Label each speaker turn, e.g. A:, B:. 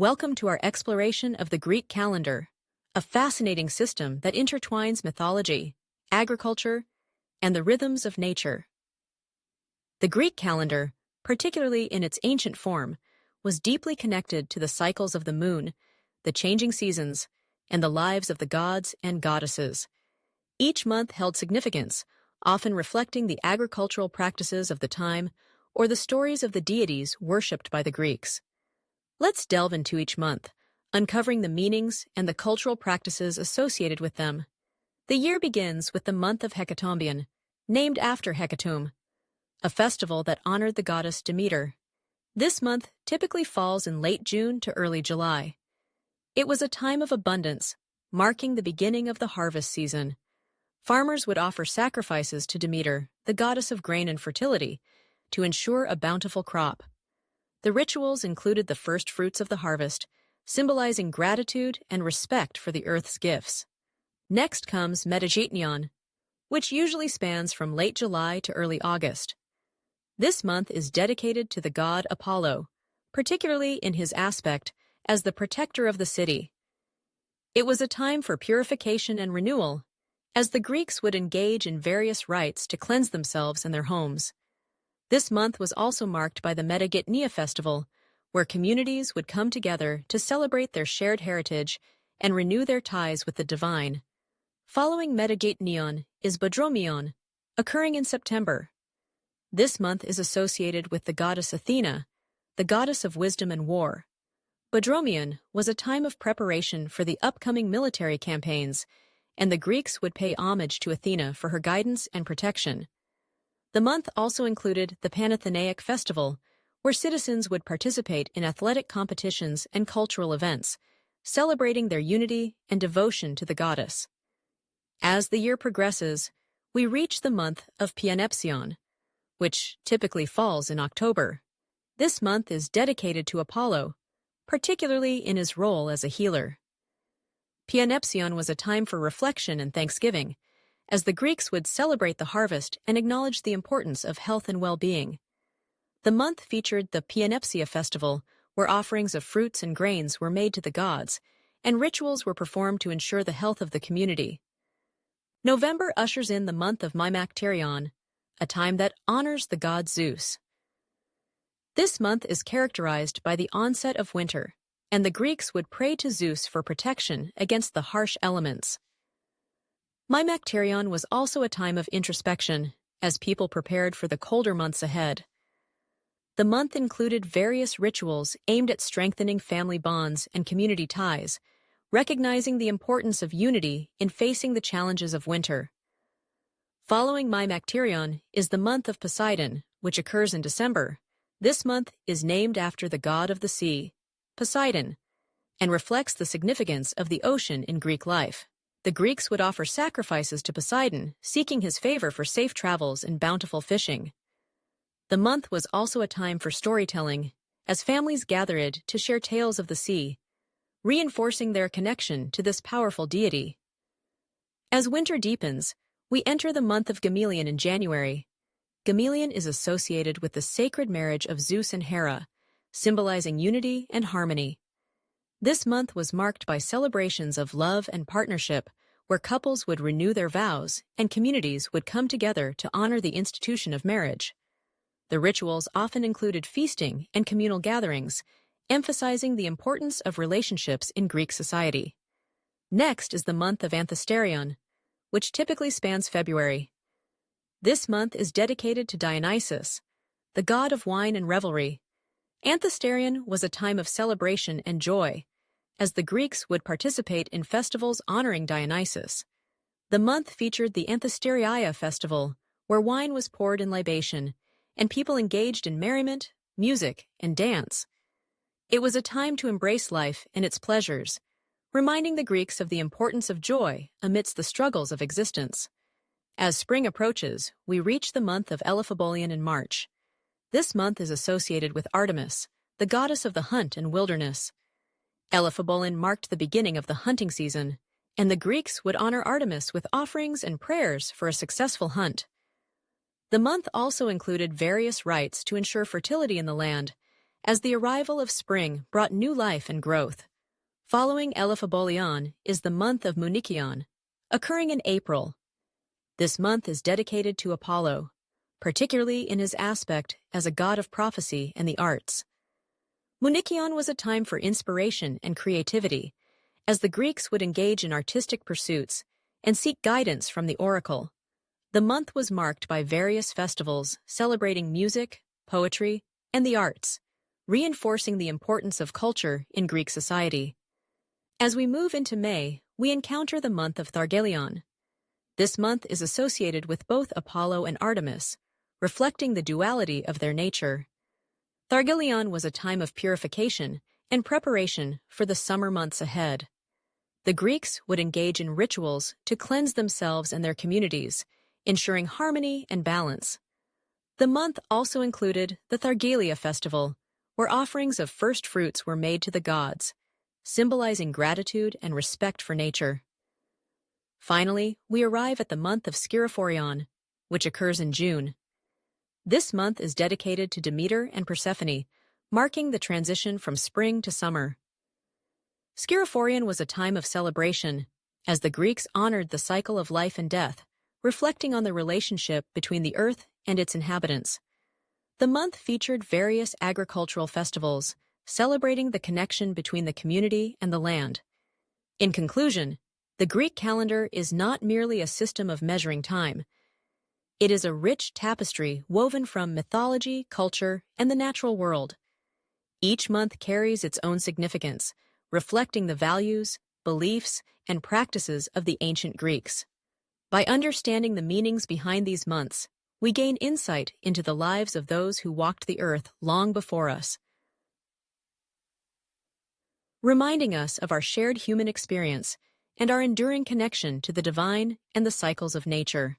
A: Welcome to our exploration of the Greek calendar, a fascinating system that intertwines mythology, agriculture, and the rhythms of nature. The Greek calendar, particularly in its ancient form, was deeply connected to the cycles of the moon, the changing seasons, and the lives of the gods and goddesses. Each month held significance, often reflecting the agricultural practices of the time or the stories of the deities worshipped by the Greeks. Let's delve into each month, uncovering the meanings and the cultural practices associated with them. The year begins with the month of Hecatombion, named after Hecatomb, a festival that honored the goddess Demeter. This month typically falls in late June to early July. It was a time of abundance, marking the beginning of the harvest season. Farmers would offer sacrifices to Demeter, the goddess of grain and fertility, to ensure a bountiful crop. The rituals included the first fruits of the harvest, symbolizing gratitude and respect for the earth's gifts. Next comes Metageitnion, which usually spans from late July to early August. This month is dedicated to the god Apollo, particularly in his aspect as the protector of the city. It was a time for purification and renewal, as the Greeks would engage in various rites to cleanse themselves and their homes. This month was also marked by the Metageitnia festival, where communities would come together to celebrate their shared heritage and renew their ties with the divine. Following Metageitnion is Bodromion, occurring in September. This month is associated with the goddess Athena, the goddess of wisdom and war. Bodromion was a time of preparation for the upcoming military campaigns, and the Greeks would pay homage to Athena for her guidance and protection. The month also included the Panathenaic Festival, where citizens would participate in athletic competitions and cultural events, celebrating their unity and devotion to the goddess. As the year progresses, we reach the month of Pianepsion, which typically falls in October. This month is dedicated to Apollo, particularly in his role as a healer. Pianepsion was a time for reflection and thanksgiving, as the Greeks would celebrate the harvest and acknowledge the importance of health and well-being. The month featured the Pianepsia festival, where offerings of fruits and grains were made to the gods, and rituals were performed to ensure the health of the community. November ushers in the month of Maimakterion, a time that honors the god Zeus. This month is characterized by the onset of winter, and the Greeks would pray to Zeus for protection against the harsh elements. Maimakterion was also a time of introspection, as people prepared for the colder months ahead. The month included various rituals aimed at strengthening family bonds and community ties, recognizing the importance of unity in facing the challenges of winter. Following Maimakterion is the month of Poseidon, which occurs in December. This month is named after the god of the sea, Poseidon, and reflects the significance of the ocean in Greek life. The Greeks would offer sacrifices to Poseidon, seeking his favor for safe travels and bountiful fishing. The month was also a time for storytelling, as families gathered to share tales of the sea, reinforcing their connection to this powerful deity. As winter deepens, we enter the month of Gamalion in January. Gamalion is associated with the sacred marriage of Zeus and Hera, symbolizing unity and harmony. This month was marked by celebrations of love and partnership, where couples would renew their vows and communities would come together to honor the institution of marriage. The rituals often included feasting and communal gatherings, emphasizing the importance of relationships in Greek society. Next is the month of Anthesterion, which typically spans February. This month is dedicated to Dionysus, the god of wine and revelry. Anthesterion was a time of celebration and joy, as the Greeks would participate in festivals honoring Dionysus. The month featured the Anthesteriaia festival, where wine was poured in libation, and people engaged in merriment, music, and dance. It was a time to embrace life and its pleasures, reminding the Greeks of the importance of joy amidst the struggles of existence. As spring approaches, we reach the month of Elaphebolion in March. This month is associated with Artemis, the goddess of the hunt and wilderness. Elaphebolion marked the beginning of the hunting season, and the Greeks would honor Artemis with offerings and prayers for a successful hunt. The month also included various rites to ensure fertility in the land, as the arrival of spring brought new life and growth. Following Elaphebolion is the month of Munikion, occurring in April. This month is dedicated to Apollo, particularly in his aspect as a god of prophecy and the arts. Munikion was a time for inspiration and creativity, as the Greeks would engage in artistic pursuits and seek guidance from the oracle. The month was marked by various festivals celebrating music, poetry, and the arts, reinforcing the importance of culture in Greek society. As we move into May, we encounter the month of Thargelion. This month is associated with both Apollo and Artemis, reflecting the duality of their nature. Thargelion was a time of purification and preparation for the summer months ahead. The Greeks would engage in rituals to cleanse themselves and their communities, ensuring harmony and balance. The month also included the Thargelia festival, where offerings of first fruits were made to the gods, symbolizing gratitude and respect for nature. Finally, we arrive at the month of Skiraphorion, which occurs in June. This month is dedicated to Demeter and Persephone, marking the transition from spring to summer. Skiraphorion was a time of celebration, as the Greeks honored the cycle of life and death, reflecting on the relationship between the earth and its inhabitants. The month featured various agricultural festivals, celebrating the connection between the community and the land. In conclusion, the Greek calendar is not merely a system of measuring time. It is a rich tapestry woven from mythology, culture, and the natural world. Each month carries its own significance, reflecting the values, beliefs, and practices of the ancient Greeks. By understanding the meanings behind these months, we gain insight into the lives of those who walked the earth long before us, reminding us of our shared human experience and our enduring connection to the divine and the cycles of nature.